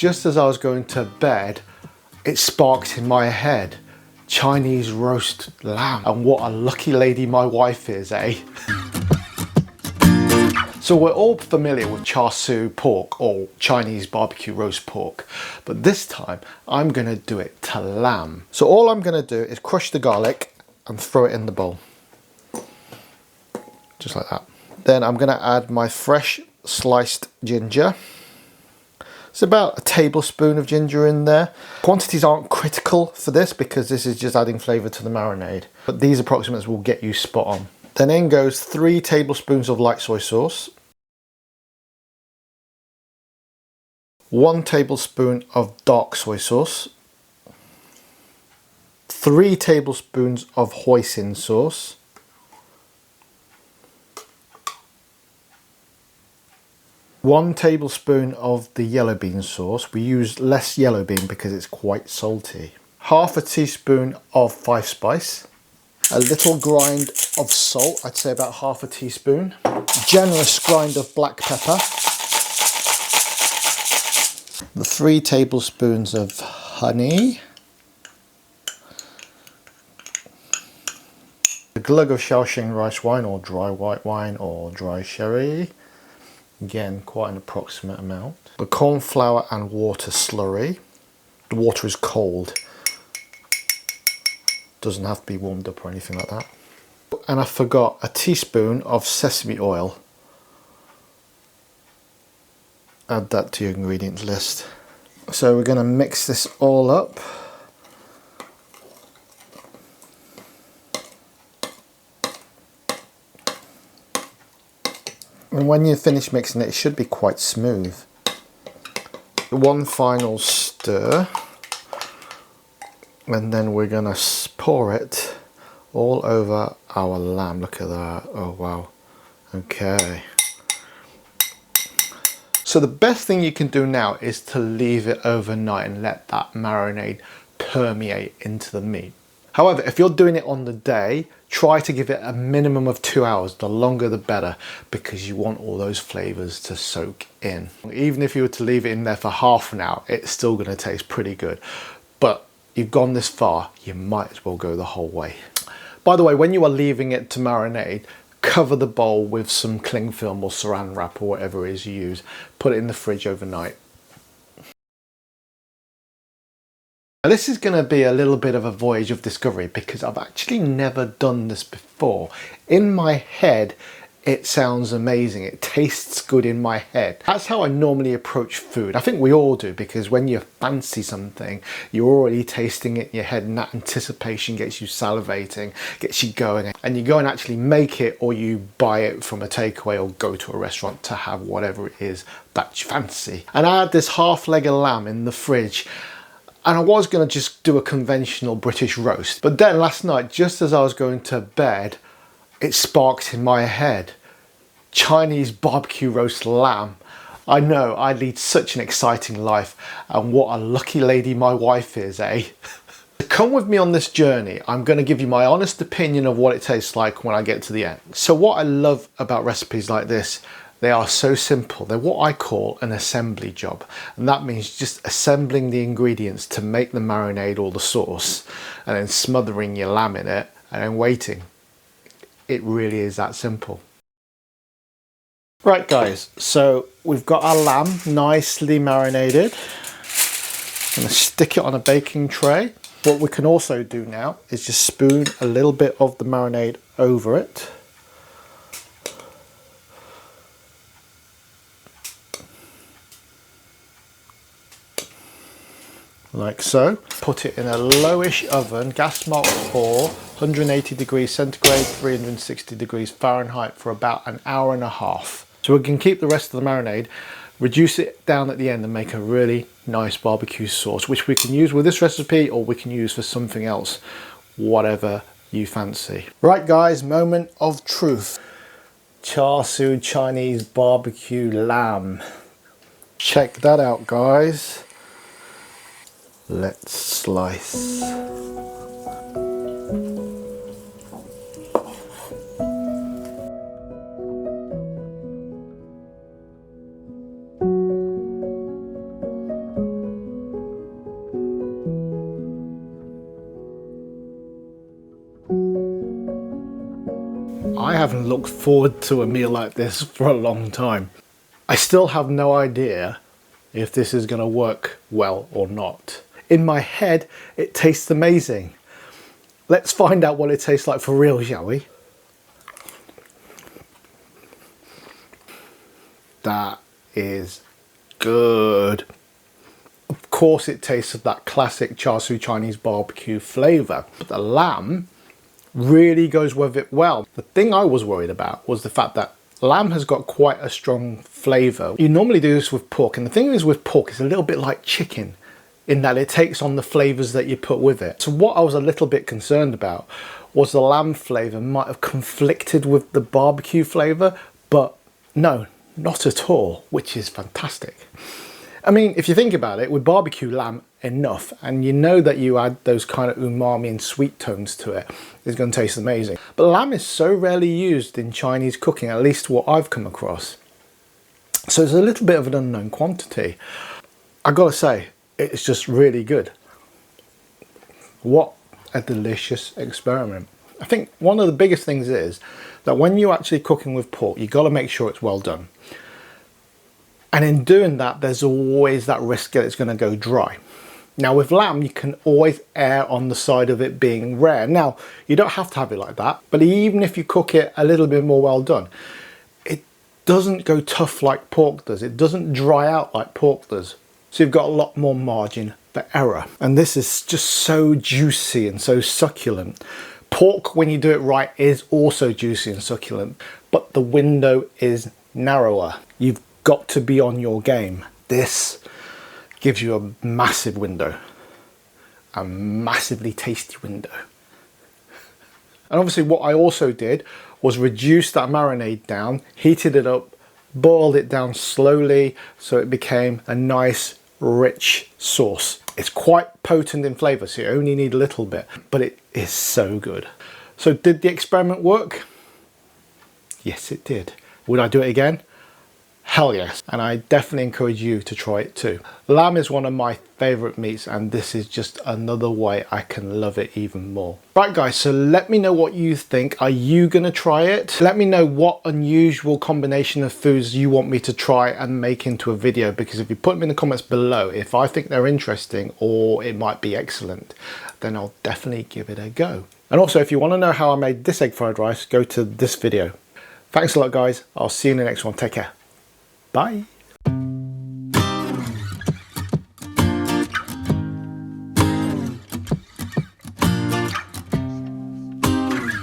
just as I was going to bed, it sparked in my head. Chinese roast lamb. And what a lucky lady my wife is, eh? So we're all familiar with Char Siu pork or Chinese barbecue roast pork, but this time I'm gonna do it to lamb. So all I'm gonna do is crush the garlic and throw it in the bowl. Just like that. Then I'm gonna add my fresh sliced ginger. It's about a tablespoon of ginger in there. Quantities aren't critical for this because this is just adding flavour to the marinade, but these approximates will get you spot on. Then in goes 3 tablespoons of light soy sauce, 1 tablespoon of dark soy sauce, 3 tablespoons of hoisin sauce, 1 tablespoon of the yellow bean sauce. We use less yellow bean because it's quite salty. Half a teaspoon of 5 spice. A little grind of salt, I'd say about half a teaspoon. Generous grind of black pepper. The 3 tablespoons of honey. A glug of Shaoxing rice wine or dry white wine or dry sherry. Again, quite an approximate amount. The corn flour and water slurry. The water is cold. Doesn't have to be warmed up or anything like that. And I forgot a teaspoon of sesame oil. Add that to your ingredients list. So we're going to mix this all up. And when you finish mixing it, it should be quite smooth. One final stir. And then we're going to pour it all over our lamb. Look at that. Oh, wow. Okay. So the best thing you can do now is to leave it overnight and let that marinade permeate into the meat. However, if you're doing it on the day, try to give it a minimum of 2 hours. The longer the better, because you want all those flavors to soak in. Even if you were to leave it in there for half an hour, it's still going to taste pretty good. But you've gone this far, you might as well go the whole way. By the way, when you are leaving it to marinate, cover the bowl with some cling film or saran wrap or whatever it is you use. Put it in the fridge overnight. Now this is going to be a little bit of a voyage of discovery because I've actually never done this before. In my head, it sounds amazing. It tastes good in my head. That's how I normally approach food. I think we all do, because when you fancy something, you're already tasting it in your head and that anticipation gets you salivating, gets you going. And you go and actually make it, or you buy it from a takeaway or go to a restaurant to have whatever it is that you fancy. And I had this half leg of lamb in the fridge. And I was going to just do a conventional British roast. But then last night, just as I was going to bed, it sparked in my head. Chinese barbecue roast lamb. I know, I lead such an exciting life. And what a lucky lady my wife is, eh? Come with me on this journey. I'm going to give you my honest opinion of what it tastes like when I get to the end. So what I love about recipes like this, they are so simple. They're what I call an assembly job. And that means just assembling the ingredients to make the marinade or the sauce, and then smothering your lamb in it and then waiting. It really is that simple. Right guys, so we've got our lamb nicely marinated. I'm going to stick it on a baking tray. What we can also do now is just spoon a little bit of the marinade over it. Like so. Put it in a lowish oven, gas mark 4, 180 degrees centigrade, 360 degrees Fahrenheit for about an hour and a half. So we can keep the rest of the marinade, reduce it down at the end and make a really nice barbecue sauce, which we can use with this recipe or we can use for something else, whatever you fancy. Right guys, moment of truth. Char Siu Chinese barbecue lamb. Check that out guys. Let's slice. haven't looked forward to a meal like this for a long time. I still have no idea if this is going to work well or not. In my head, it tastes amazing. Let's find out what it tastes like for real, shall we? That is good. Of course it tastes of that classic Char Siu Chinese barbecue flavour, but the lamb really goes with it well. The thing I was worried about was the fact that lamb has got quite a strong flavour. You normally do this with pork, and the thing is with pork, it's a little bit like chicken in that it takes on the flavours that you put with it. So what I was a little bit concerned about was the lamb flavour might have conflicted with the barbecue flavour, but no, not at all, which is fantastic. I mean, if you think about it, with barbecue lamb enough, and you know that you add those kind of umami and sweet tones to it, it's going to taste amazing. But lamb is so rarely used in Chinese cooking, at least what I've come across. So it's a little bit of an unknown quantity. I gotta say, it's just really good. What a delicious experiment. I think one of the biggest things is that when you're actually cooking with pork, you got to make sure it's well done. And in doing that, there's always that risk that it's going to go dry. Now with lamb, you can always err on the side of it being rare. Now, you don't have to have it like that, but even if you cook it a little bit more well done, it doesn't go tough like pork does. It doesn't dry out like pork does. So you've got a lot more margin for error. And this is just so juicy and so succulent. Pork, when you do it right, is also juicy and succulent, but the window is narrower. You've got to be on your game. This gives you a massive window, a massively tasty window. And obviously what I also did was reduce that marinade down, heated it up, boiled it down slowly so it became a nice rich sauce. It's quite potent in flavour, so you only need a little bit, but it is so good. So did the experiment work? Yes, it did. Would I do it again? Hell yes, and I definitely encourage you to try it too. Lamb is one of my favourite meats, and this is just another way I can love it even more. Right guys, so let me know what you think. Are you gonna try it? Let me know what unusual combination of foods you want me to try and make into a video, because if you put them in the comments below, if I think they're interesting or it might be excellent, then I'll definitely give it a go. And also, if you want to know how I made this egg fried rice, go to this video. Thanks a lot guys, I'll see you in the next one. Take care. Bye.